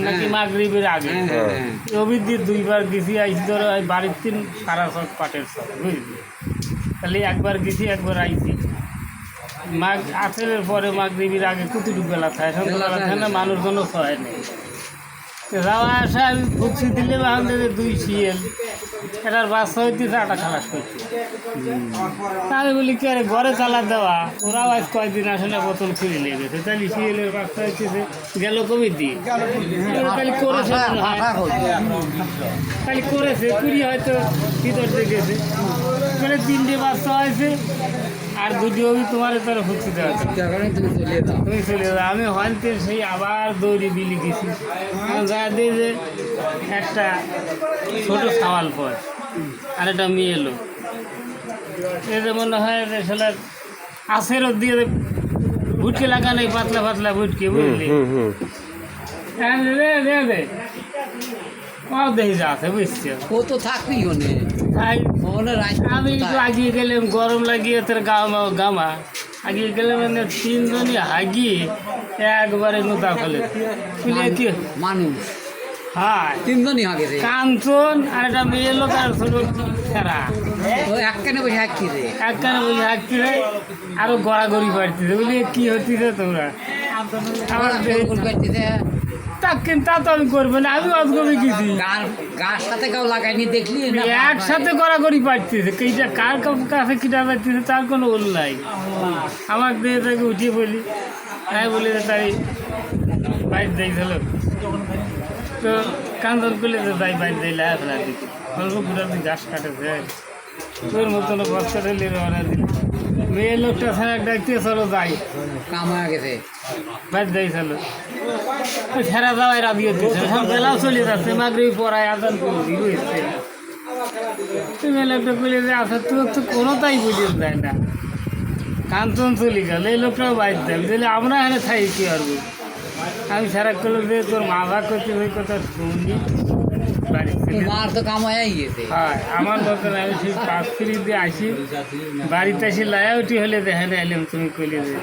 নাকি মাগরিবের আগে অভিদি দুইবার গেছি আইসি ধরো বাড়ির 3 পাটের সব বুঝলি তাহলে একবার গেছি একবার আইসি মাঘ আসরের পরে মাগরিবের আগে কতটুকু বেলা থাকে সন্ধ্যাবেলা থাকে না মানুষজনও সহায় নেই যাওয়া আসা আমি ফুকসি দিলে আমাদের 2 শিয়াল এটার বাচ্চা হইতেছে 8টা খালাস করছে আমি বলি কি আরে ঘরে চালা দেওয়া ওরাও আজ কয়েকদিন আসে না বোতল খুলে নিয়ে গেছে তাহলে শিয়ালের বাচ্চা হইতেছে গেল কবি দিয়ে তাহলে করেছে তাহলে করেছে কুড়ি হয়তো ভিতর দিয়ে গেছে মানে 3টে বাচ্চা হয়েছে আর 2টি অবধি তোমার তারা ফুকসি দেওয়া তুমি চলে যাও আমি হয়তো সেই আবার দৌড়ি বিলি গেছি যা দিয়ে যে একটা ছোট সাওয়াল পর আর একটা মেয়ে এলো এদের মনে হয় সেটা আশেরও দিয়ে ভুটকে লাগানো পাতলা পাতলা ভুটকে বুঝলি দেখি যা আছে বুঝছি ও তো থাকবি আমি একটু আগিয়ে গেলাম গরম লাগিয়ে তোর গামা আগিয়ে গেলাম 3জনই হাগিয়ে একবারে নোতা ফেলে কি মানুষ হ্যাঁ 3জনই হাগে কাঞ্চন আর একটা মেয়ে লোক আর ছোট খেরা একখানে বসে হাঁকছি রে একখানে বসে হাঁকছি রে আরো গড়াগড়ি পাড়তিছে বুঝলি কি হচ্ছে তোমরা আমার তা কিন্তু তো আমি করবো না আমি অজগবি গেছি গাছ সাথে কেউ লাগাইনি দেখলি একসাথে গড়াগড়ি পাড়তিছে এইটা কার কাছে কিটা পাড়তিছে তার কোনো ওল নাই আমার দিয়ে তাকে উঠিয়ে বলি আমি বলি যে তাই বাইর দিয়েছিল তো কান্দন করলে তো তাই বাইর দিলে আসলে দিকে অল্প ঘুরাতে ঘাস কাটেছে তোর মতন বস্তা ঢেলে রওনা দিল মেয়ে লোকটা ছাড়া ডাকতে চলো যাই কাম হয়ে গেছে বাইর দিয়েছিল সেরা যাওয়াই রাজি হচ্ছে সব বেলাও চলে যাচ্ছে মাগরিব পড়ায় আদান করবি বুঝছে তুমি লোকটা বলে যে আচ্ছা তোর তো কোনোটাই বুঝিয়ে যায় না কাঞ্চন চলে গেল এই লোকটাও বাইর দেবে তাহলে আমরা এখানে থাই কি পারবো আমি সারা করলো যে তোর মা ভাগ করতে ওই কথা শুনি মার তো কাম হয়ে গেছে হ্যাঁ আমার দরকার আমি সেই 5 ফ্রি দিয়ে আসি বাড়িতে আসি লায়া উঠি হলে দেখেন এলাম তুমি কইলে যে